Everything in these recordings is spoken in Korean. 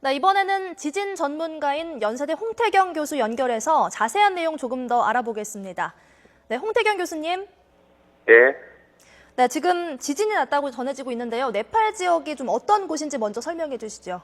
네, 이번에는 지진 전문가인 연세대 홍태경 교수 연결해서 자세한 내용 조금 더 알아보겠습니다. 네, 홍태경 교수님. 네. 네, 지금 지진이 났다고 전해지고 있는데요. 네팔 지역이 좀 어떤 곳인지 먼저 설명해 주시죠.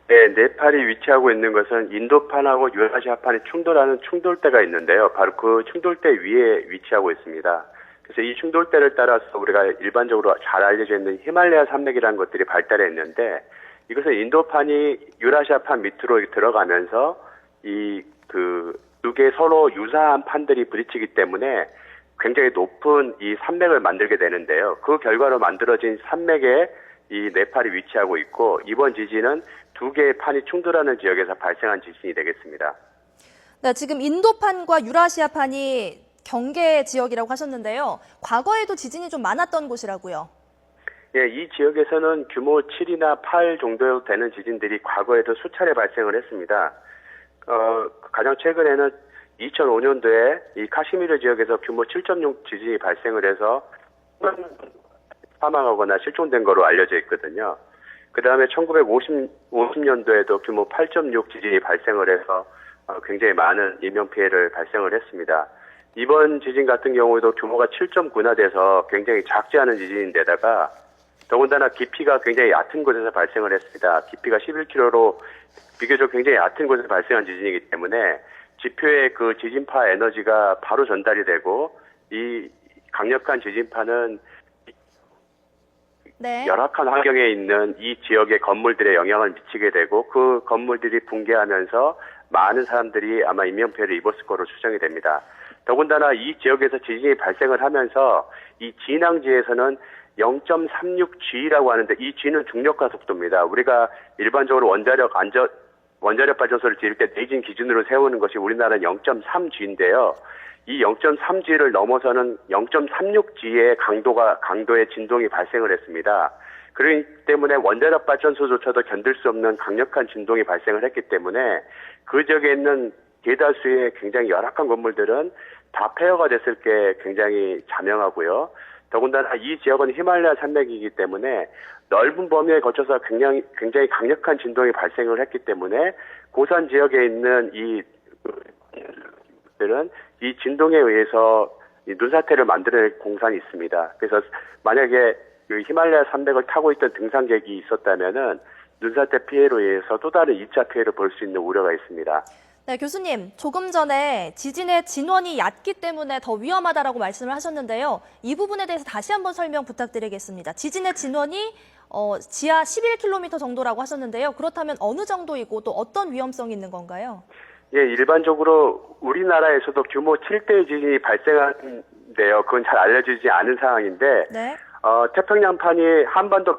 네, 네팔이 위치하고 있는 것은 인도판하고 유라시아판이 충돌하는 충돌대가 있는데요. 바로 그 충돌대 위에 위치하고 있습니다. 그래서 이 충돌대를 따라서 우리가 일반적으로 잘 알려져 있는 히말라야 산맥이라는 것들이 발달했는데, 이것은 인도판이 유라시아판 밑으로 들어가면서 두 개 서로 유사한 판들이 부딪히기 때문에 굉장히 높은 이 산맥을 만들게 되는데요. 그 결과로 만들어진 산맥에 이 네팔이 위치하고 있고, 이번 지진은 두 개의 판이 충돌하는 지역에서 발생한 지진이 되겠습니다. 네, 지금 인도판과 유라시아판이 경계 지역이라고 하셨는데요. 과거에도 지진이 좀 많았던 곳이라고요. 예, 이 지역에서는 규모 7이나 8 정도 되는 지진들이 과거에도 수차례 발생을 했습니다. 가장 최근에는 2005년도에 이 카시미르 지역에서 규모 7.6 지진이 발생을 해서 사망하거나 실종된 거로 알려져 있거든요. 그 다음에 1950년도에도 규모 8.6 지진이 발생을 해서 굉장히 많은 인명피해를 발생을 했습니다. 이번 지진 같은 경우에도 규모가 7.9나 돼서 굉장히 작지 않은 지진인데다가 더군다나 깊이가 굉장히 얕은 곳에서 발생을 했습니다. 깊이가 11km로 비교적 굉장히 얕은 곳에서 발생한 지진이기 때문에 지표의 그 지진파 에너지가 바로 전달이 되고, 이 강력한 지진파는 네. 열악한 환경에 있는 이 지역의 건물들에 영향을 미치게 되고, 그 건물들이 붕괴하면서 많은 사람들이 아마 인명피해를 입었을 거로 추정이 됩니다. 더군다나 이 지역에서 지진이 발생을 하면서 이 진앙지에서는 0.36G라고 하는데, 이 G는 중력화 속도입니다. 우리가 일반적으로 원자력 발전소를 지을 때 대진 기준으로 세우는 것이 우리나라는 0.3G인데요. 이 0.3G를 넘어서는 0.36G의 강도의 진동이 발생을 했습니다. 그렇기 때문에 원자력 발전소조차도 견딜 수 없는 강력한 진동이 발생을 했기 때문에 그 지역에 있는 대다수의 굉장히 열악한 건물들은 다 폐허가 됐을 게 굉장히 자명하고요. 더군다나 이 지역은 히말라야 산맥이기 때문에 넓은 범위에 거쳐서 굉장히 강력한 진동이 발생을 했기 때문에 고산 지역에 있는 이들은 이 진동에 의해서 이 눈사태를 만들어낼 공산이 있습니다. 그래서 만약에 그 히말라야 산맥을 타고 있던 등산객이 있었다면은 눈사태 피해로 인해서 또 다른 2차 피해를 볼 수 있는 우려가 있습니다. 네, 교수님, 조금 전에 지진의 진원이 얕기 때문에 더 위험하다라고 말씀을 하셨는데요. 이 부분에 대해서 다시 한번 설명 부탁드리겠습니다. 지진의 진원이 지하 11km 정도라고 하셨는데요. 그렇다면 어느 정도이고 또 어떤 위험성이 있는 건가요? 예, 일반적으로 우리나라에서도 규모 7대 지진이 발생한데요. 그건 잘 알려지지 않은 상황인데, 네. 태평양판이 한반도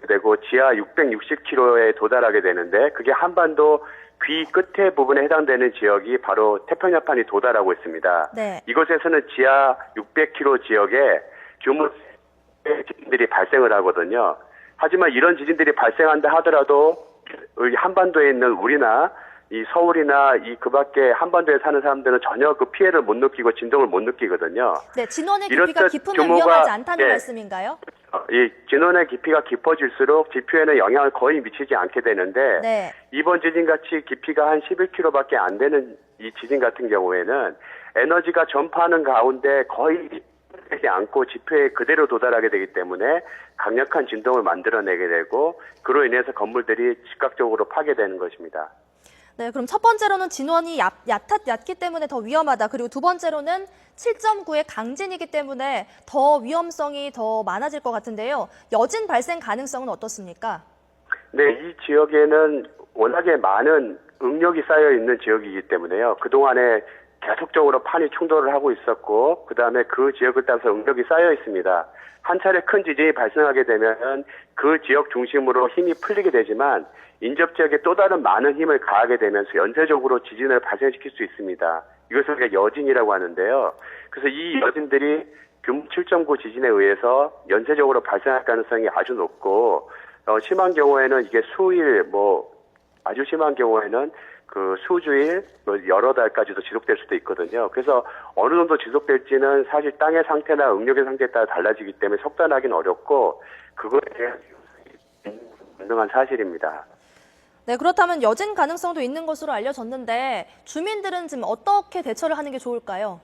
되고 지하 660km에 도달하게 되는데, 그게 한반도 귀 끝에 부분에 해당되는 지역이 바로 태평양판이 도달하고 있습니다. 네. 이곳에서는 지하 600km 지역에 규모 지진들이 발생을 하거든요. 하지만 이런 지진들이 발생한다 하더라도 한반도에 있는 우리나 이 서울이나 그 밖에 한반도에 사는 사람들은 전혀 그 피해를 못 느끼고 진동을 못 느끼거든요. 네, 진원의 깊이가 깊으면 위험하지 않다는 말씀인가요? 이 진원의 깊이가 깊어질수록 지표에는 영향을 거의 미치지 않게 되는데, 네. 이번 지진같이 깊이가 한 11km밖에 안 되는 이 지진 같은 경우에는 에너지가 전파하는 가운데 거의 되지 않고 지표에 그대로 도달하게 되기 때문에 강력한 진동을 만들어내게 되고, 그로 인해서 건물들이 즉각적으로 파괴되는 것입니다. 네, 그럼 첫 번째로는 진원이 얕기 때문에 더 위험하다. 그리고 두 번째로는 7.9의 강진이기 때문에 더 위험성이 더 많아질 것 같은데요. 여진 발생 가능성은 어떻습니까? 네, 이 지역에는 워낙에 많은 응력이 쌓여 있는 지역이기 때문에요. 그동안에 계속적으로 판이 충돌을 하고 있었고, 그 다음에 그 지역을 따라서 응력이 쌓여 있습니다. 한 차례 큰 지진이 발생하게 되면 그 지역 중심으로 힘이 풀리게 되지만, 인접 지역에 또 다른 많은 힘을 가하게 되면서 연쇄적으로 지진을 발생시킬 수 있습니다. 이것을 우리가 여진이라고 하는데요. 그래서 이 여진들이 규모 7.9 지진에 의해서 연쇄적으로 발생할 가능성이 아주 높고, 심한 경우에는 이게 수일, 아주 심한 경우에는 그 수주일, 여러 달까지도 지속될 수도 있거든요. 그래서 어느 정도 지속될지는 사실 땅의 상태나 응력의 상태에 따라 달라지기 때문에 속단하기는 어렵고, 그거에 대한 분명한 사실입니다. 네, 그렇다면 여진 가능성도 있는 것으로 알려졌는데 주민들은 지금 어떻게 대처를 하는 게 좋을까요?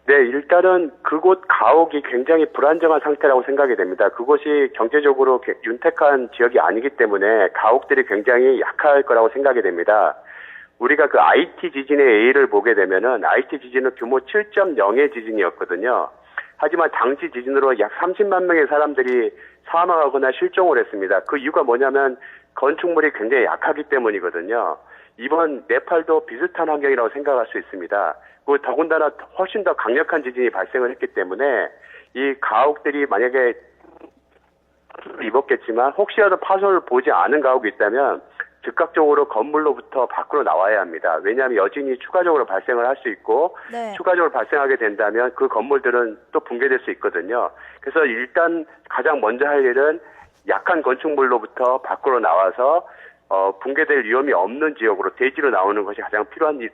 네, 일단은 그곳 가옥이 굉장히 불안정한 상태라고 생각이 됩니다. 그곳이 경제적으로 윤택한 지역이 아니기 때문에 가옥들이 굉장히 약할 거라고 생각이 됩니다. 우리가 그 IT 지진의 A를 보게 되면은 IT 지진은 규모 7.0의 지진이었거든요. 하지만 당시 지진으로 약 30만 명의 사람들이 사망하거나 실종을 했습니다. 그 이유가 뭐냐면 건축물이 굉장히 약하기 때문이거든요. 이번 네팔도 비슷한 환경이라고 생각할 수 있습니다. 그 더군다나 훨씬 더 강력한 지진이 발생을 했기 때문에 이 가옥들이 만약에 입었겠지만 혹시라도 파손을 보지 않은 가옥이 있다면 즉각적으로 건물로부터 밖으로 나와야 합니다. 왜냐하면 여진이 추가적으로 발생을 할 수 있고 네. 추가적으로 발생하게 된다면 그 건물들은 또 붕괴될 수 있거든요. 그래서 일단 가장 먼저 할 일은 약한 건축물로부터 밖으로 나와서 붕괴될 위험이 없는 지역으로 대지로 나오는 것이 가장 필요한 일.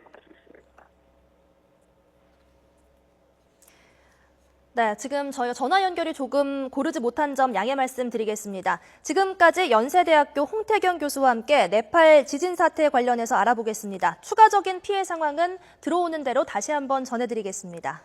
네, 지금 저희가 전화 연결이 조금 고르지 못한 점 양해 말씀드리겠습니다. 지금까지 연세대학교 홍태경 교수와 함께 네팔 지진 사태 관련해서 알아보겠습니다. 추가적인 피해 상황은 들어오는 대로 다시 한번 전해드리겠습니다.